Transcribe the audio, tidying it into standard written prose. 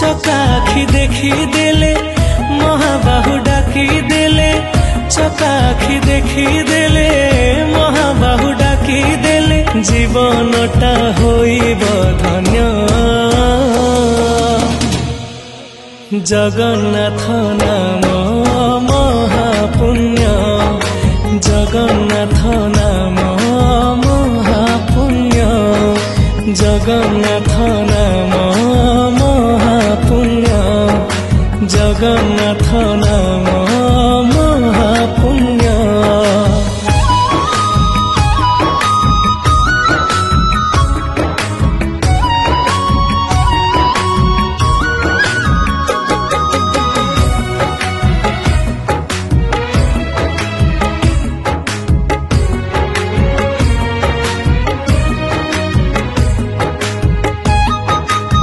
চকা আখি দেখি দেলে মহাবাহু ডাকি দেলে চকা আখি দেখি দেলে মহাবাহু ডাকি দেলে জীবনটা হইব ধন্য জগন্নাথ নাম মহাপুণ্য জগন্নাথ নাম মহাপুণ্য জগন্নাথ নাম মহাপুণ্য জগন্নাথ নাম